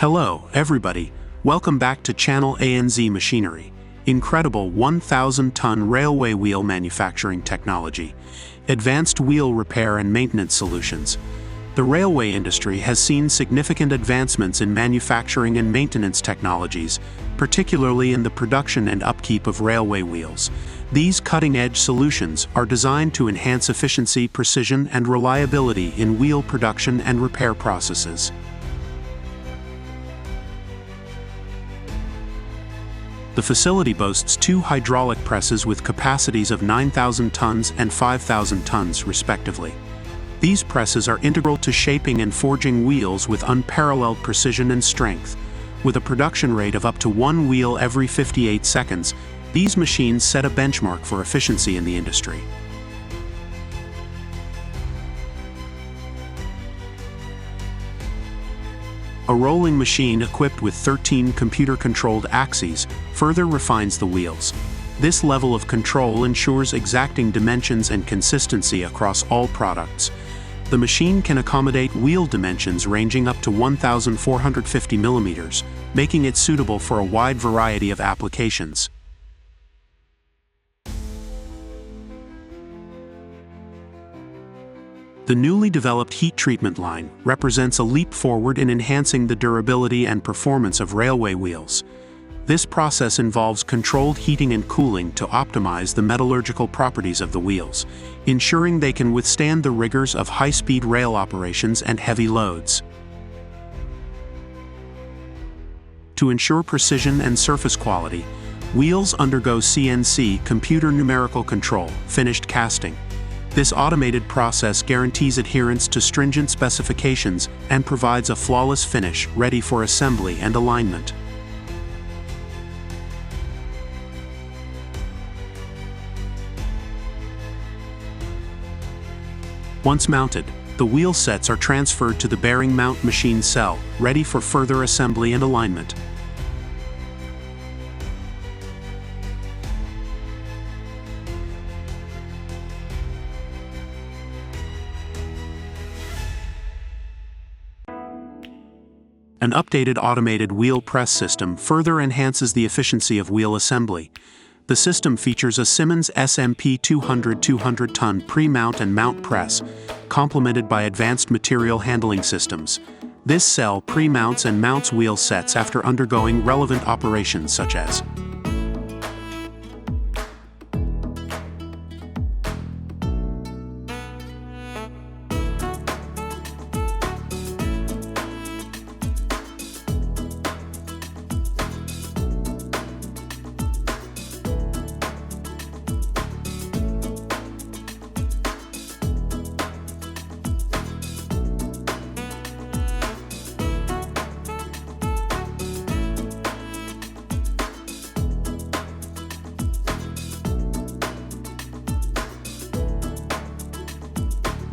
Hello, everybody. Welcome back to Channel ANZ Machinery. Incredible 1,000-ton railway wheel manufacturing technology. Advanced wheel repair and maintenance solutions. The railway industry has seen significant advancements in manufacturing and maintenance technologies, particularly in the production and upkeep of railway wheels. These cutting-edge solutions are designed to enhance efficiency, precision, and reliability in wheel production and repair processes. The facility boasts two hydraulic presses with capacities of 9,000 tons and 5,000 tons, respectively. These presses are integral to shaping and forging wheels with unparalleled precision and strength. With a production rate of up to one wheel every 58 seconds, these machines set a benchmark for efficiency in the industry. A rolling machine equipped with 13 computer-controlled axes further refines the wheels. This level of control ensures exacting dimensions and consistency across all products. The machine can accommodate wheel dimensions ranging up to 1,450 millimeters, making it suitable for a wide variety of applications. The newly developed heat treatment line represents a leap forward in enhancing the durability and performance of railway wheels. This process involves controlled heating and cooling to optimize the metallurgical properties of the wheels, ensuring they can withstand the rigors of high-speed rail operations and heavy loads. To ensure precision and surface quality, wheels undergo CNC computer numerical control, finished casting. This automated process guarantees adherence to stringent specifications and provides a flawless finish ready for assembly and alignment. Once mounted, the wheel sets are transferred to the bearing mount machine cell, ready for further assembly and alignment. An updated automated wheel press system further enhances the efficiency of wheel assembly. The system features a Siemens SMP 200 200-ton pre-mount and mount press, complemented by advanced material handling systems. This cell pre-mounts and mounts wheel sets after undergoing relevant operations such as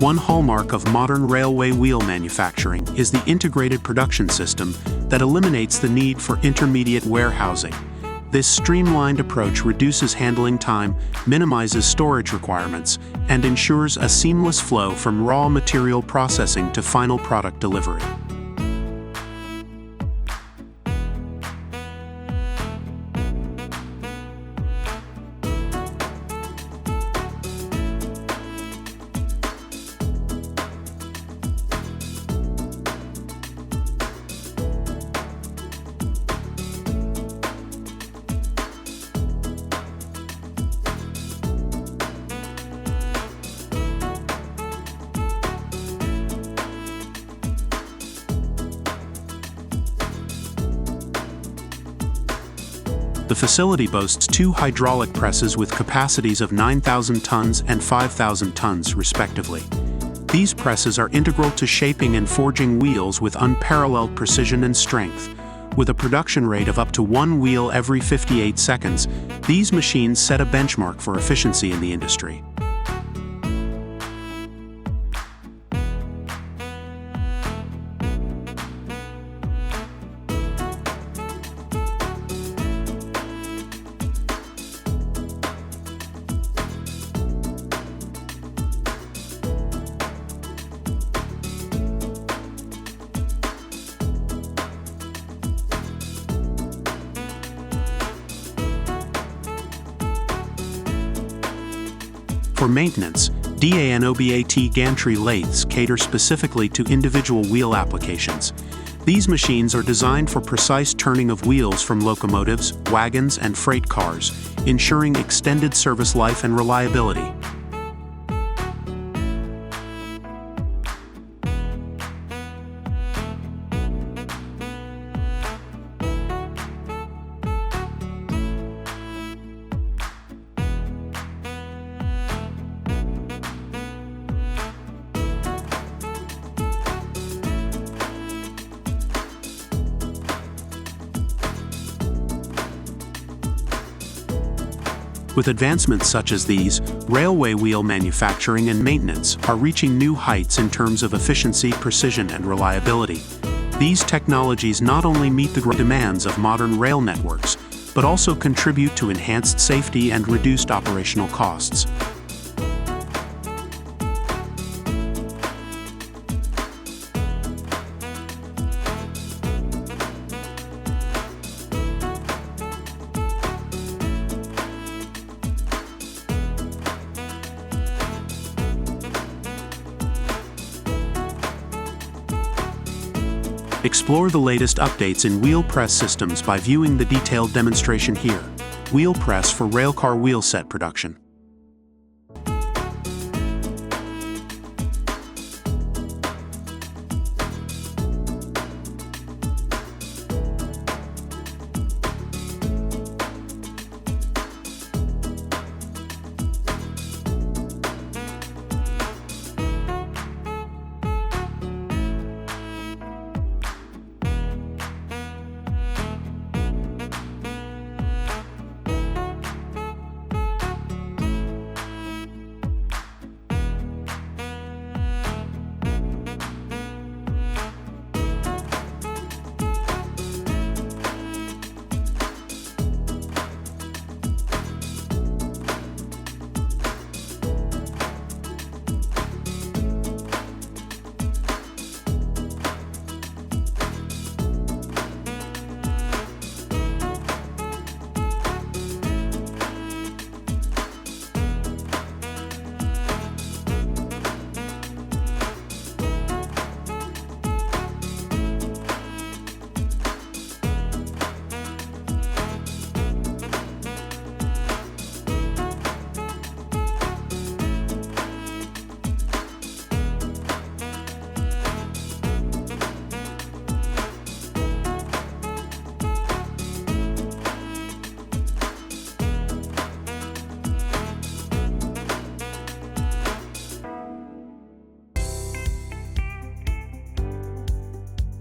One hallmark of modern railway wheel manufacturing is the integrated production system that eliminates the need for intermediate warehousing. This streamlined approach reduces handling time, minimizes storage requirements, and ensures a seamless flow from raw material processing to final product delivery. The facility boasts two hydraulic presses with capacities of 9,000 tons and 5,000 tons, respectively. These presses are integral to shaping and forging wheels with unparalleled precision and strength. With a production rate of up to one wheel every 58 seconds, these machines set a benchmark for efficiency in the industry. For maintenance, DANOBAT gantry lathes cater specifically to individual wheel applications. These machines are designed for precise turning of wheels from locomotives, wagons, and freight cars, ensuring extended service life and reliability. With advancements such as these, railway wheel manufacturing and maintenance are reaching new heights in terms of efficiency, precision, and reliability. These technologies not only meet the demands of modern rail networks, but also contribute to enhanced safety and reduced operational costs. Explore the latest updates in wheel press systems by viewing the detailed demonstration here. Wheel press for railcar wheel set production.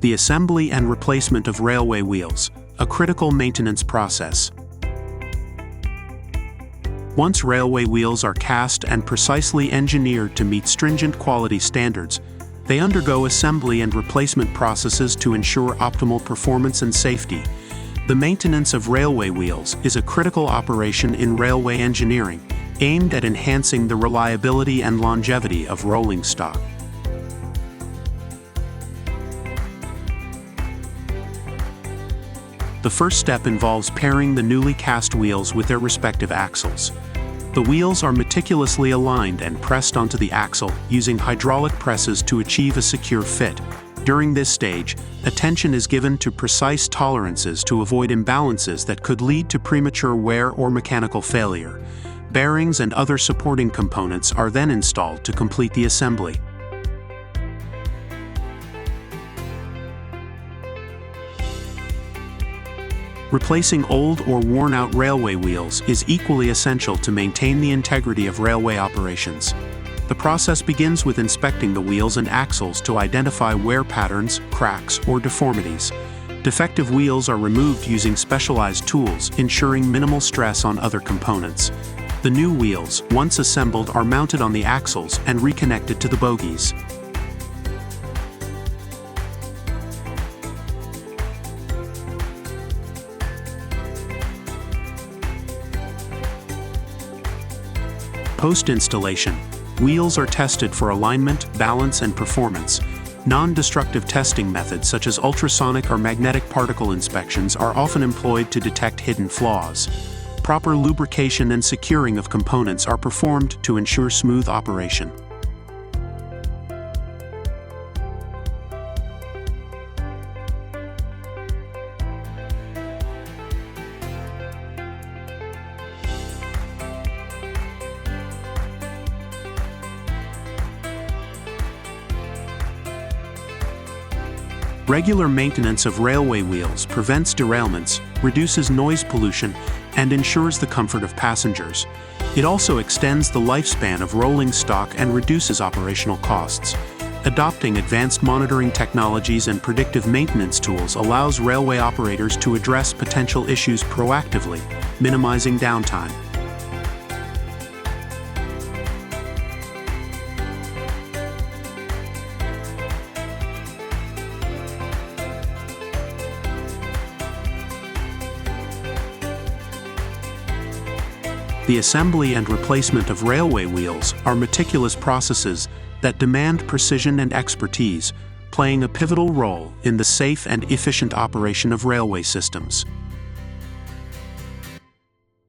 The assembly and replacement of railway wheels, a critical maintenance process. Once railway wheels are cast and precisely engineered to meet stringent quality standards, they undergo assembly and replacement processes to ensure optimal performance and safety. The maintenance of railway wheels is a critical operation in railway engineering, aimed at enhancing the reliability and longevity of rolling stock. The first step involves pairing the newly cast wheels with their respective axles. The wheels are meticulously aligned and pressed onto the axle using hydraulic presses to achieve a secure fit. During this stage, attention is given to precise tolerances to avoid imbalances that could lead to premature wear or mechanical failure. Bearings and other supporting components are then installed to complete the assembly. Replacing old or worn-out railway wheels is equally essential to maintain the integrity of railway operations. The process begins with inspecting the wheels and axles to identify wear patterns, cracks, or deformities. Defective wheels are removed using specialized tools, ensuring minimal stress on other components. The new wheels, once assembled, are mounted on the axles and reconnected to the bogies. Post-installation, wheels are tested for alignment, balance, and performance. Non-destructive testing methods such as ultrasonic or magnetic particle inspections are often employed to detect hidden flaws. proper lubrication and securing of components are performed to ensure smooth operation. Regular maintenance of railway wheels prevents derailments, reduces noise pollution, and ensures the comfort of passengers. It also extends the lifespan of rolling stock and reduces operational costs. Adopting advanced monitoring technologies and predictive maintenance tools allows railway operators to address potential issues proactively, minimizing downtime. The assembly and replacement of railway wheels are meticulous processes that demand precision and expertise, playing a pivotal role in the safe and efficient operation of railway systems.